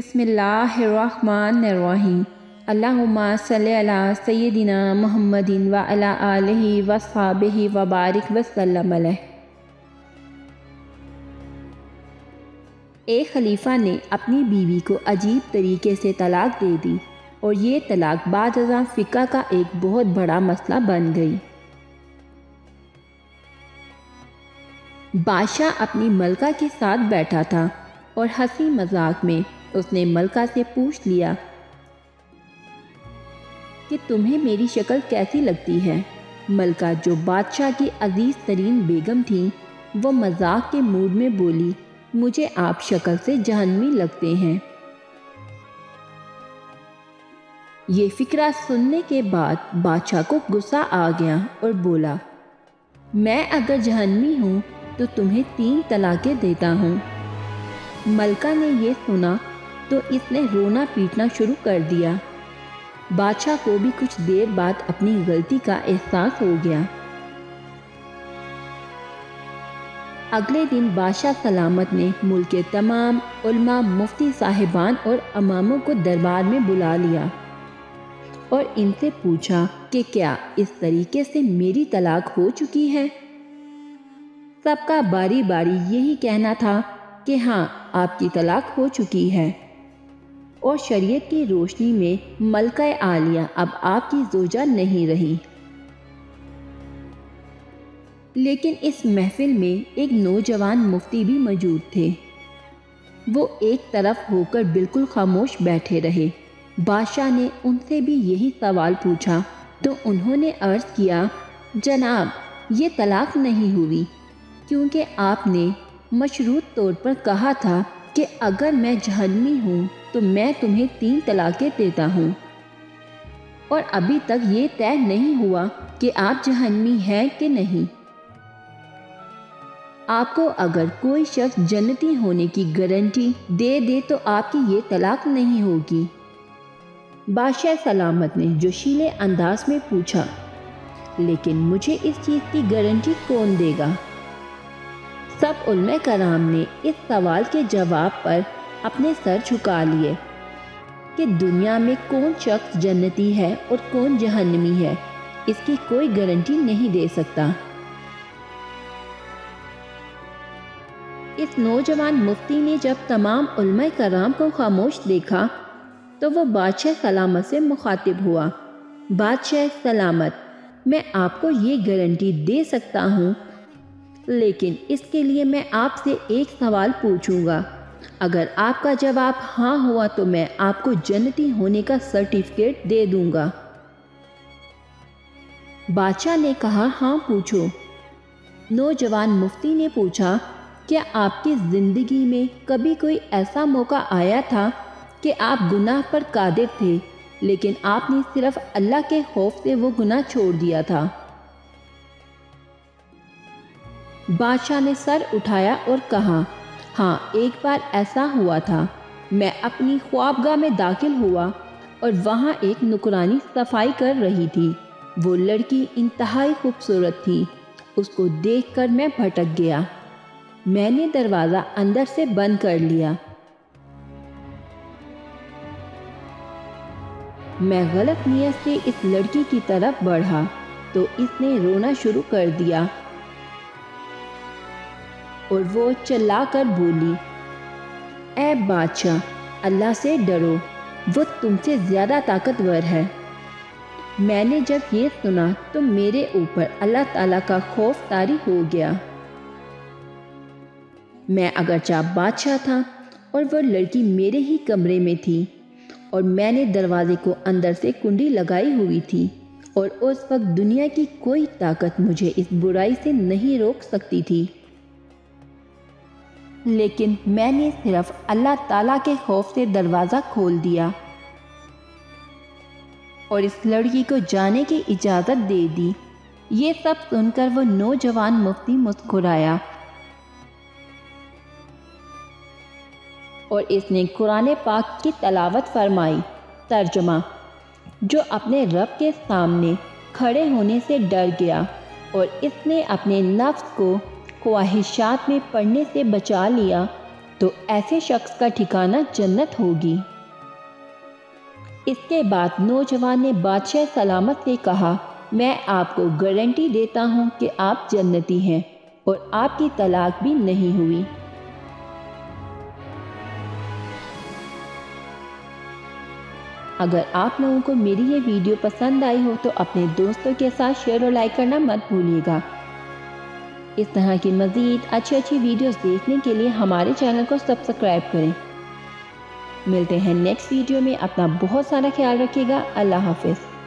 بسم اللہ الرحمن الرحیم۔ اللہم صلی علی سیدنا محمد وعلی آلہ وصحبہ وبارک وسلم علیہ۔ ایک خلیفہ نے اپنی بیوی کو عجیب طریقے سے طلاق دے دی اور یہ طلاق بعد ازاں فقہ کا ایک بہت بڑا مسئلہ بن گئی۔ بادشاہ اپنی ملکہ کے ساتھ بیٹھا تھا اور ہنسی مذاق میں اس نے ملکہ سے پوچھ لیا کہ تمہیں میری شکل کیسی لگتی ہے؟ ملکہ جو بادشاہ کی عزیز ترین بیگم تھیں وہ مذاق کے موڈ میں بولی، مجھے آپ شکل سے جہنمی لگتے ہیں۔ یہ فقرہ سننے کے بعد بادشاہ کو غصہ آ گیا اور بولا، میں اگر جہنمی ہوں تو تمہیں 3 طلاقیں دیتا ہوں۔ ملکہ نے یہ سنا تو اس نے رونا پیٹنا شروع کر دیا۔ بادشاہ کو بھی کچھ دیر بعد اپنی غلطی کا احساس ہو گیا۔ اگلے دن بادشاہ سلامت نے ملک کے تمام علماء، مفتی صاحبان اور اماموں کو دربار میں بلا لیا اور ان سے پوچھا کہ کیا اس طریقے سے میری طلاق ہو چکی ہے؟ سب کا باری باری یہی کہنا تھا کہ ہاں، آپ کی طلاق ہو چکی ہے اور شریعت کی روشنی میں ملکہ عالیہ اب آپ کی زوجہ نہیں رہی۔ لیکن اس محفل میں ایک نوجوان مفتی بھی موجود تھے۔ وہ ایک طرف ہو کر بالکل خاموش بیٹھے رہے۔ بادشاہ نے ان سے بھی یہی سوال پوچھا تو انہوں نے عرض کیا، جناب، یہ طلاق نہیں ہوئی کیونکہ آپ نے مشروط طور پر کہا تھا کہ اگر میں جہنمی ہوں تو میں تمہیں 3 طلاقیں دیتا ہوں، اور ابھی تک یہ طے نہیں ہوا کہ آپ جہنمی ہیں کہ نہیں۔ آپ کو اگر کوئی شخص جنتی ہونے کی گارنٹی دے دے تو آپ کی یہ طلاق نہیں ہوگی۔ بادشاہ سلامت نے جوشیلے انداز میں پوچھا، لیکن مجھے اس چیز کی گارنٹی کون دے گا؟ سب علماء کرام نے اس سوال کے جواب پر اپنے سر جھکا لیے کہ دنیا میں کون شخص جنتی ہے اور کون جہنمی ہے، اس کی کوئی گارنٹی نہیں دے سکتا۔ اس نوجوان مفتی نے جب تمام علماء کرام کو خاموش دیکھا تو وہ بادشاہ سلامت سے مخاطب ہوا، بادشاہ سلامت، میں آپ کو یہ گارنٹی دے سکتا ہوں، لیکن اس کے لیے میں آپ سے ایک سوال پوچھوں گا۔ اگر آپ کا جواب ہاں ہوا تو میں آپ کو جنتی ہونے کا سرٹیفکیٹ دے دوں گا۔ بادشاہ نے کہا، ہاں پوچھو۔ نوجوان مفتی نے پوچھا، کیا آپ کی زندگی میں کبھی کوئی ایسا موقع آیا تھا کہ آپ گناہ پر قادر تھے لیکن آپ نے صرف اللہ کے خوف سے وہ گناہ چھوڑ دیا تھا؟ بادشاہ نے سر اٹھایا اور کہا، ہاں، ایک بار ایسا ہوا تھا۔ میں اپنی خوابگاہ میں داخل ہوا اور وہاں ایک نوکرانی صفائی کر رہی تھی۔ وہ لڑکی انتہائی خوبصورت تھی۔ اس کو دیکھ کر میں بھٹک گیا۔ میں نے دروازہ اندر سے بند کر لیا۔ میں غلط نیت سے اس لڑکی کی طرف بڑھا تو اس نے رونا شروع کر دیا اور وہ چلا کر بولی، اے بادشاہ، اللہ سے ڈرو، وہ تم سے زیادہ طاقتور ہے۔ میں نے جب یہ سنا تو میرے اوپر اللہ تعالیٰ کا خوف طاری ہو گیا۔ میں اگرچہ بادشاہ تھا اور وہ لڑکی میرے ہی کمرے میں تھی اور میں نے دروازے کو اندر سے کنڈی لگائی ہوئی تھی، اور اس وقت دنیا کی کوئی طاقت مجھے اس برائی سے نہیں روک سکتی تھی، لیکن میں نے صرف اللہ تعالیٰ کے خوف سے دروازہ کھول دیا اور اس لڑکی کو جانے کی اجازت دے دی۔ یہ سب سن کر وہ نوجوان مفتی مسکرایا اور اس نے قرآن پاک کی تلاوت فرمائی۔ ترجمہ: جو اپنے رب کے سامنے کھڑے ہونے سے ڈر گیا اور اس نے اپنے نفس کو خواہشات میں پڑنے سے بچا لیا، تو ایسے شخص کا ٹھکانہ جنت ہوگی۔ اس کے بعد نوجوان نے بادشاہ سلامت سے کہا، میں آپ کو گارنٹی دیتا ہوں کہ آپ جنتی ہیں اور آپ کی طلاق بھی نہیں ہوئی۔ اگر آپ لوگوں کو میری یہ ویڈیو پسند آئی ہو تو اپنے دوستوں کے ساتھ شیئر اور لائک کرنا مت بھولیے گا۔ اس طرح کی مزید اچھی ویڈیوز دیکھنے کے لیے ہمارے چینل کو سبسکرائب کریں۔ ملتے ہیں نیکسٹ ویڈیو میں، اپنا بہت سارا خیال رکھیے گا۔ اللہ حافظ۔